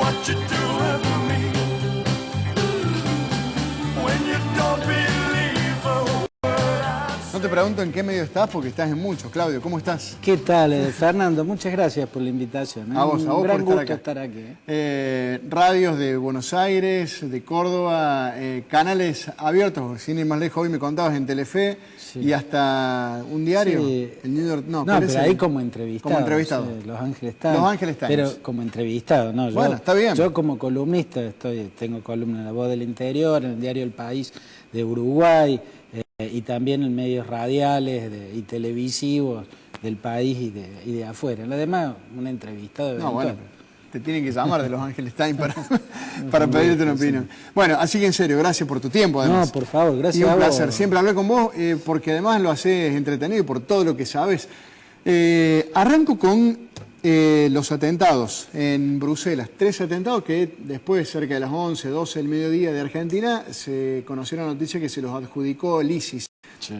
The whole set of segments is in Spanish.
what you're doing to me. When you don't believe a word I say. No te pregunto en qué medio estás porque estás en muchos. Claudio, ¿cómo estás? ¿Qué tal, Fernando? Muchas gracias por la invitación. A vos Un gran por gusto estar aquí. Radios de Buenos Aires, de Córdoba, canales abiertos, sin ir más lejos, hoy me contabas en Telefe, sí. Y hasta un diario, sí. El New York, no pero ahí como entrevistado. Como entrevistado. Sí, Los Ángeles Times. Los Ángeles Times. Pero como entrevistado, ¿no? Bueno, está bien. Yo como columnista tengo columna en La Voz del Interior, en el diario El País de Uruguay, y también en medios radiales y televisivos del país y de afuera. Además, una entrevista de bueno, te tienen que llamar de Los Ángeles Times para pedirte una opinión. Bueno, así que en serio, gracias por tu tiempo, además. No, por favor, gracias a vos. Y un placer siempre hablar con vos, porque además lo haces entretenido por todo lo que sabes. Arranco con los atentados en Bruselas. 3 atentados que después, cerca de las 11, 12 del mediodía de Argentina, se conoció la noticia que se los adjudicó el ISIS. Sí.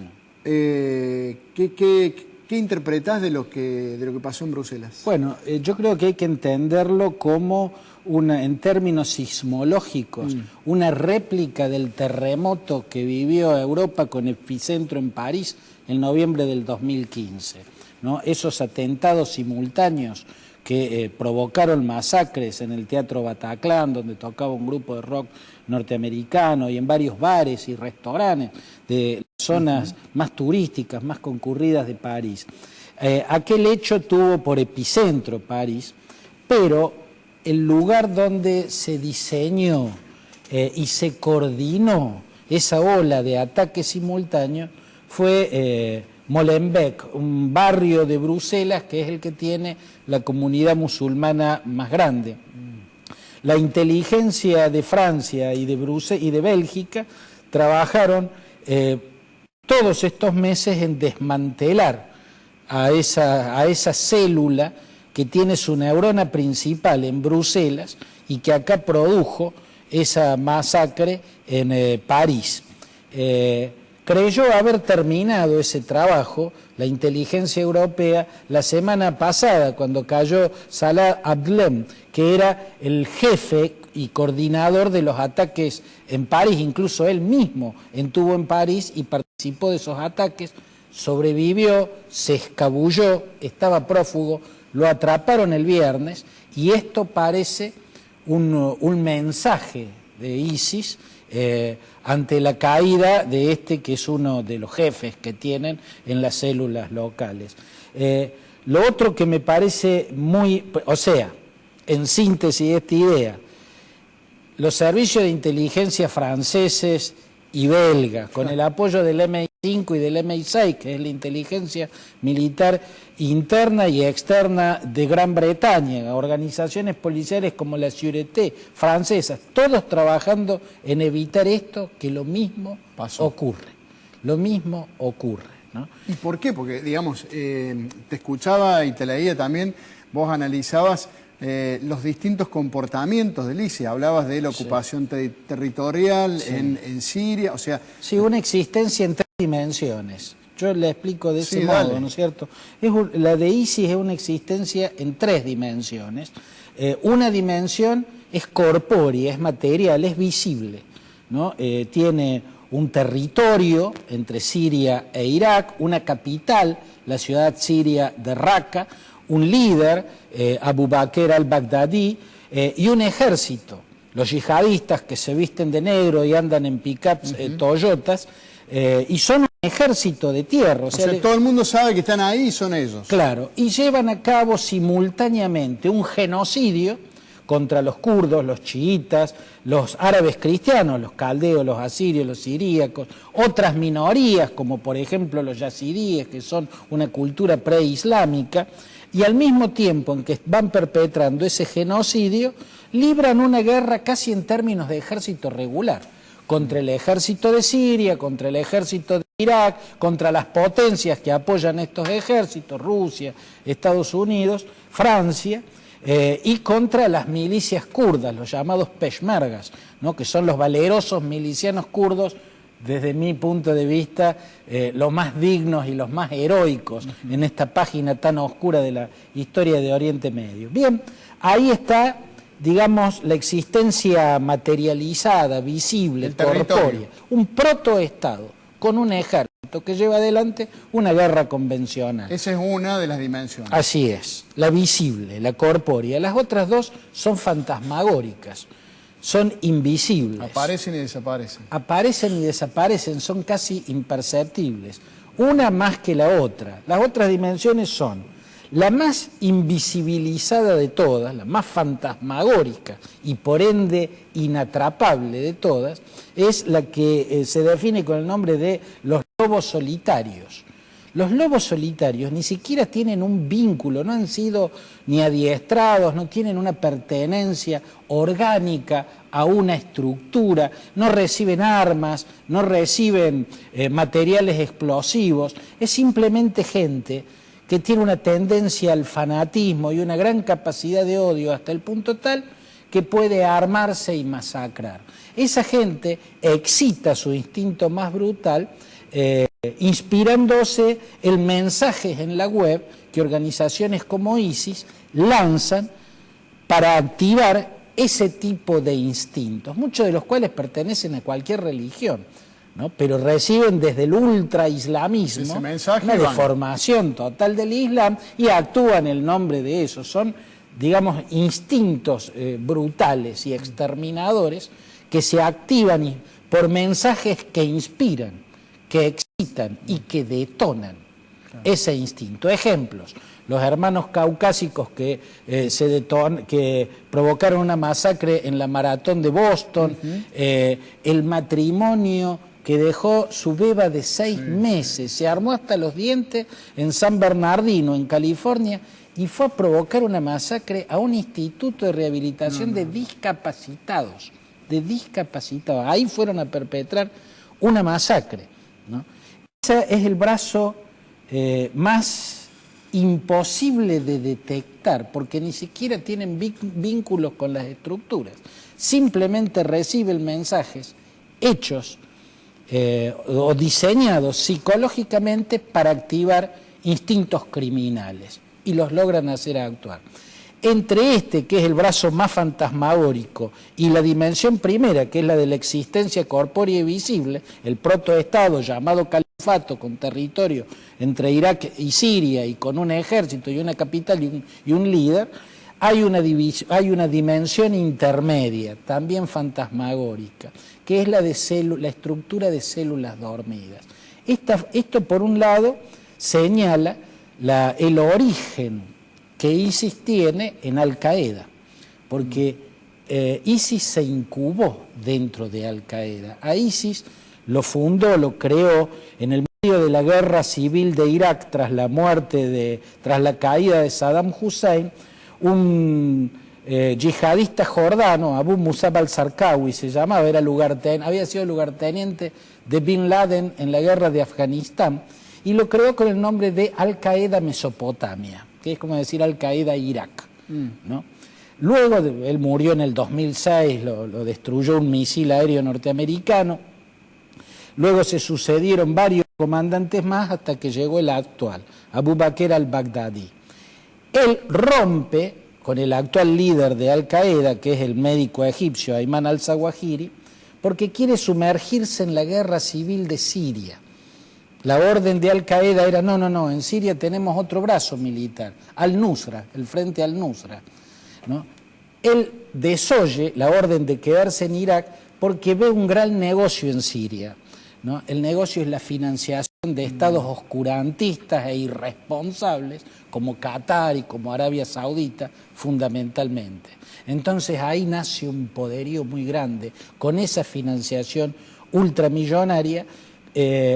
¿Qué interpretás de lo que pasó en Bruselas? Bueno, yo creo que hay que entenderlo como en términos sismológicos, una réplica del terremoto que vivió Europa con epicentro en París en noviembre del 2015. ¿No? Esos atentados simultáneos que provocaron masacres en el Teatro Bataclan, donde tocaba un grupo de rock norteamericano, y en varios bares y restaurantes de zonas más turísticas, más concurridas de París. Aquel hecho tuvo por epicentro París, pero el lugar donde se diseñó y se coordinó esa ola de ataques simultáneos fue Molenbeek, un barrio de Bruselas que es el que tiene la comunidad musulmana más grande. La inteligencia de Francia y de Bélgica trabajaron todos estos meses en desmantelar a esa célula que tiene su neurona principal en Bruselas y que acá produjo esa masacre en París. Creyó haber terminado ese trabajo la inteligencia europea la semana pasada, cuando cayó Salah Abdeslam, que era el jefe y coordinador de los ataques en París. Incluso él mismo estuvo en París y participó de esos ataques, sobrevivió, se escabulló, estaba prófugo, lo atraparon el viernes, y esto parece un mensaje de ISIS ante la caída de que es uno de los jefes que tienen en las células locales. Lo otro que me parece en síntesis esta idea, los servicios de inteligencia franceses y belgas, con el apoyo del MI5 y del MI6, que es la inteligencia militar interna y externa de Gran Bretaña, organizaciones policiales como la Sûreté francesas, todos trabajando en evitar esto, que lo mismo ocurre. Lo mismo ocurre, ¿no? ¿Y por qué? Porque, digamos, te escuchaba y te leía también, vos analizabas los distintos comportamientos del ISIS, hablabas de la ocupación territorial en Siria, o sea... Sí, una existencia en 3 dimensiones. Yo le explico de ese modo, ¿no es cierto? La de ISIS es una existencia en 3 dimensiones. Una dimensión es corpórea, es material, es visible, ¿no? Tiene un territorio entre Siria e Irak, una capital, la ciudad siria de Raqqa, un líder, Abu Bakr al-Baghdadi, y un ejército, los yihadistas que se visten de negro y andan en pickups Toyotas, y son un ejército de tierra. O sea, todo el mundo sabe que están ahí y son ellos. Claro, y llevan a cabo simultáneamente un genocidio contra los kurdos, los chiitas, los árabes cristianos, los caldeos, los asirios, los siríacos, otras minorías como por ejemplo los yazidíes, que son una cultura preislámica, y al mismo tiempo en que van perpetrando ese genocidio, libran una guerra casi en términos de ejército regular, contra el ejército de Siria, contra el ejército de Irak, contra las potencias que apoyan estos ejércitos, Rusia, Estados Unidos, Francia, y contra las milicias kurdas, los llamados peshmergas, ¿no? Que son los valerosos milicianos kurdos, desde mi punto de vista, los más dignos y los más heroicos en esta página tan oscura de la historia de Oriente Medio. Bien, ahí está, digamos, la existencia materializada, visible, El territorio. corpórea, un protoestado con un ejército que lleva adelante una guerra convencional. Esa es una de las dimensiones. Así es, la visible, la corpórea. Las otras dos son fantasmagóricas, son invisibles. Aparecen y desaparecen. Aparecen y desaparecen, son casi imperceptibles. Una más que la otra. Las otras dimensiones son la más invisibilizada de todas, la más fantasmagórica y por ende inatrapable de todas, es la que se define con el nombre de los lobos solitarios. Los lobos solitarios ni siquiera tienen un vínculo, no han sido ni adiestrados, no tienen una pertenencia orgánica a una estructura, no reciben armas, no reciben materiales explosivos, es simplemente gente que tiene una tendencia al fanatismo y una gran capacidad de odio hasta el punto tal que puede armarse y masacrar. Esa gente excita su instinto más brutal inspirándose en mensajes en la web que organizaciones como ISIS lanzan para activar ese tipo de instintos, muchos de los cuales pertenecen a cualquier religión, ¿no? Pero reciben desde el ultraislamismo una deformación total del Islam y actúan en el nombre de eso. Son, digamos, instintos brutales y exterminadores que se activan por mensajes que inspiran, que excitan y que detonan ese instinto. Ejemplos: los hermanos caucásicos que provocaron una masacre en la maratón de Boston, el matrimonio que dejó su beba de 6 meses, se armó hasta los dientes en San Bernardino, en California, y fue a provocar una masacre a un instituto de rehabilitación de discapacitados, ahí fueron a perpetrar una masacre, ¿no? Ese es el brazo más imposible de detectar, porque ni siquiera tienen vínculos con las estructuras, simplemente reciben mensajes hechos o diseñados psicológicamente para activar instintos criminales y los logran hacer actuar. Entre este, que es el brazo más fantasmagórico, y la dimensión primera, que es la de la existencia corpórea y visible, el protoestado llamado califato, con territorio entre Irak y Siria y con un ejército y una capital y un líder, hay una dimensión intermedia, también fantasmagórica, que es la estructura de células dormidas. Esto, por un lado, señala el origen que ISIS tiene en Al-Qaeda, porque ISIS se incubó dentro de Al-Qaeda. A ISIS lo fundó, lo creó en el medio de la guerra civil de Irak tras la caída de Saddam Hussein, un yihadista jordano, Abu Musab al-Zarqawi se llamaba, había sido lugarteniente de Bin Laden en la guerra de Afganistán, y lo creó con el nombre de Al-Qaeda Mesopotamia, que es como decir Al-Qaeda Irak, ¿no? Luego él murió en el 2006, lo destruyó un misil aéreo norteamericano. Luego se sucedieron varios comandantes más hasta que llegó el actual, Abu Bakr al-Baghdadi. Él rompe con el actual líder de Al-Qaeda, que es el médico egipcio Ayman al-Zawahiri, porque quiere sumergirse en la guerra civil de Siria. La orden de Al-Qaeda era, no, en Siria tenemos otro brazo militar, Al-Nusra, el Frente Al-Nusra, ¿no? Él desoye la orden de quedarse en Irak porque ve un gran negocio en Siria, ¿no? El negocio es la financiación de estados oscurantistas e irresponsables como Qatar y como Arabia Saudita, fundamentalmente. Entonces ahí nace un poderío muy grande con esa financiación ultramillonaria,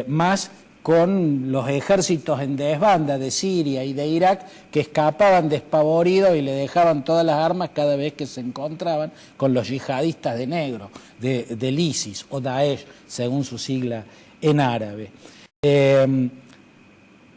más con los ejércitos en desbanda de Siria y de Irak que escapaban despavoridos y le dejaban todas las armas cada vez que se encontraban con los yihadistas de negro, del ISIS o Daesh, según su sigla en árabe.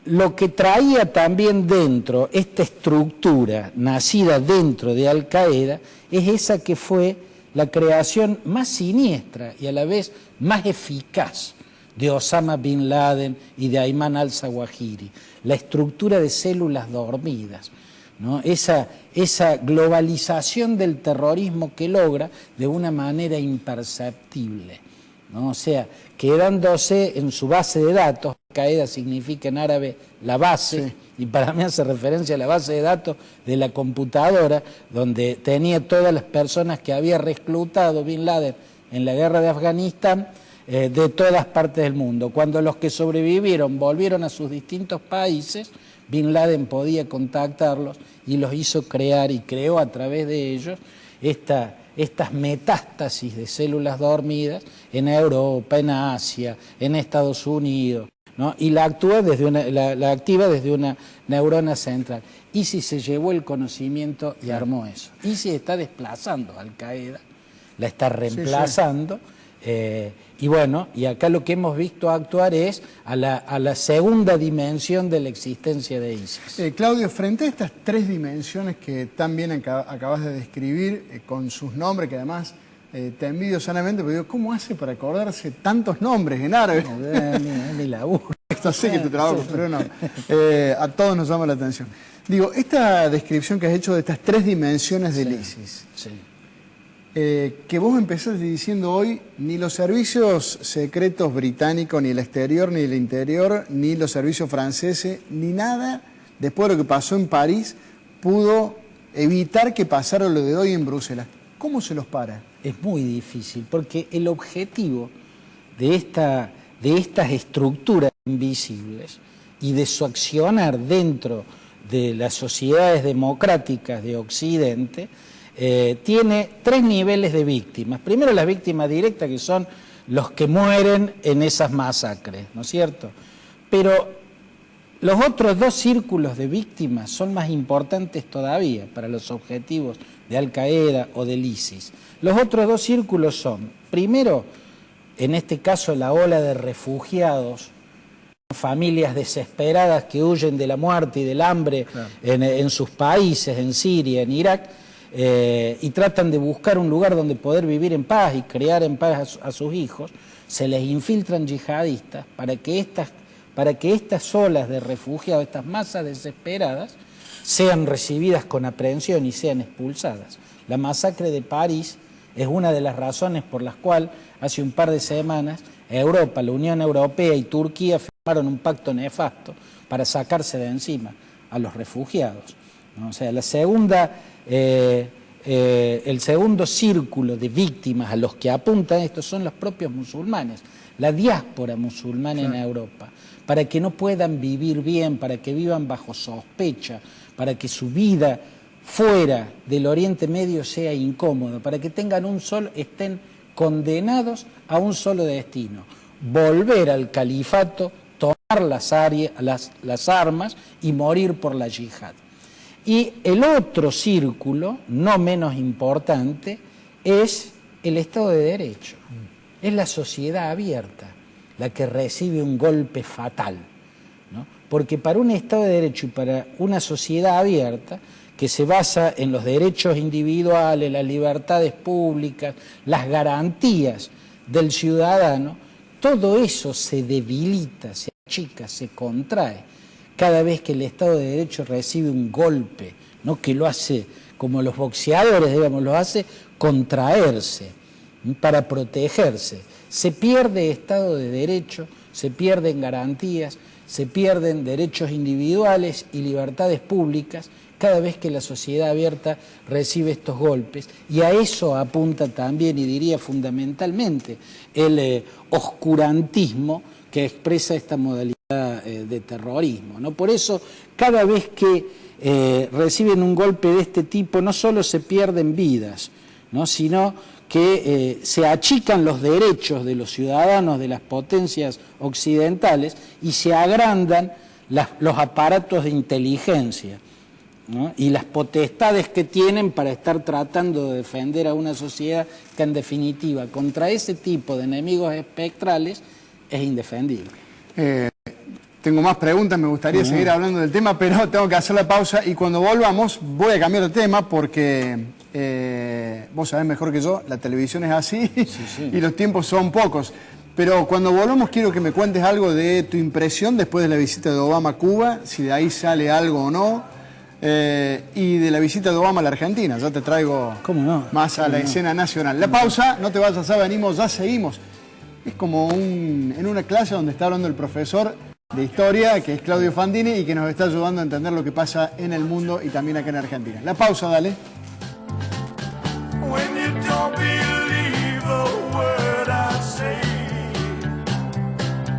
Lo que traía también dentro esta estructura nacida dentro de Al-Qaeda es esa que fue la creación más siniestra y a la vez más eficaz de Osama Bin Laden y de Ayman al-Zawahiri, la estructura de células dormidas. ¿no? Esa globalización del terrorismo que logra de una manera imperceptible, ¿no? O sea, quedándose en su base de datos. Al-Qaeda significa en árabe la base, sí. Y para mí hace referencia a la base de datos de la computadora, donde tenía todas las personas que había reclutado Bin Laden en la guerra de Afganistán, de todas partes del mundo. Cuando los que sobrevivieron volvieron a sus distintos países, Bin Laden podía contactarlos y los hizo crear, y creó a través de ellos estas metástasis de células dormidas en Europa, en Asia, en Estados Unidos, ¿no? Y la activa desde una neurona central. ISIS se llevó el conocimiento y armó eso. ISIS está desplazando a Al-Qaeda, la está reemplazando. Sí, sí. Y bueno, y acá lo que hemos visto actuar es a la segunda dimensión de la existencia de ISIS. Claudio, frente a estas tres dimensiones que tan bien acabas de describir, con sus nombres, que además te envidio sanamente, pero digo, ¿cómo hace para acordarse tantos nombres en árabe? No, mi laburo. Esto sé que tu trabajo, pero no. A todos nos llama la atención. Digo, esta descripción que has hecho de estas tres dimensiones del ISIS, sí. Que vos empezaste diciendo hoy, ni los servicios secretos británicos, ni el exterior, ni el interior, ni los servicios franceses, ni nada, después de lo que pasó en París, pudo evitar que pasara lo de hoy en Bruselas. ¿Cómo se los para? Es muy difícil, porque el objetivo de estas estructuras invisibles y de su accionar dentro de las sociedades democráticas de Occidente tiene tres niveles de víctimas. Primero, las víctimas directas, que son los que mueren en esas masacres, ¿no es cierto? Pero los otros dos círculos de víctimas son más importantes todavía para los objetivos de Al-Qaeda o del ISIS. Los otros dos círculos son, primero, en este caso, la ola de refugiados, familias desesperadas que huyen de la muerte y del hambre, claro, en sus países, en Siria, en Irak, y tratan de buscar un lugar donde poder vivir en paz y criar en paz a sus hijos. Se les infiltran yihadistas para que estas olas de refugiados, estas masas desesperadas, sean recibidas con aprehensión y sean expulsadas. La masacre de París es una de las razones por las cuales hace un par de semanas Europa, la Unión Europea y Turquía firmaron un pacto nefasto para sacarse de encima a los refugiados, ¿no? O sea, el segundo círculo de víctimas a los que apuntan estos son los propios musulmanes, la diáspora musulmana, claro, en Europa, para que no puedan vivir bien, para que vivan bajo sospecha, para que su vida fuera del Oriente Medio sea incómoda, para que estén condenados a un solo destino: volver al califato, tomar las armas y morir por la yihad. Y el otro círculo, no menos importante, es el Estado de Derecho. Es la sociedad abierta la que recibe un golpe fatal, ¿no? Porque para un Estado de Derecho y para una sociedad abierta, que se basa en los derechos individuales, las libertades públicas, las garantías del ciudadano, todo eso se debilita, se achica, se contrae cada vez que el Estado de Derecho recibe un golpe, ¿no? Que lo hace, como los boxeadores, digamos, lo hace contraerse para protegerse. Se pierde Estado de Derecho, se pierden garantías, se pierden derechos individuales y libertades públicas cada vez que la sociedad abierta recibe estos golpes. Y a eso apunta también, y diría fundamentalmente, el oscurantismo que expresa esta modalidad de terrorismo, ¿no? Por eso, cada vez que reciben un golpe de este tipo, no solo se pierden vidas, ¿no? Sino que se achican los derechos de los ciudadanos de las potencias occidentales y se agrandan los aparatos de inteligencia, ¿no? Y las potestades que tienen para estar tratando de defender a una sociedad que, en definitiva, contra ese tipo de enemigos espectrales es indefendible. Tengo más preguntas, me gustaría seguir hablando del tema, pero tengo que hacer la pausa y cuando volvamos voy a cambiar de tema porque vos sabés mejor que yo, la televisión es así, sí. Y los tiempos son pocos. Pero cuando volvamos quiero que me cuentes algo de tu impresión después de la visita de Obama a Cuba, si de ahí sale algo o no. y de la visita de Obama a la Argentina. Ya te traigo ¿Cómo no? más a la escena nacional. La pausa, no te vayas, ya venimos, ya seguimos. Es como en una clase donde está hablando el profesor de historia, que es Claudio Fandini, y que nos está ayudando a entender lo que pasa en el mundo y también acá en Argentina. La pausa, dale.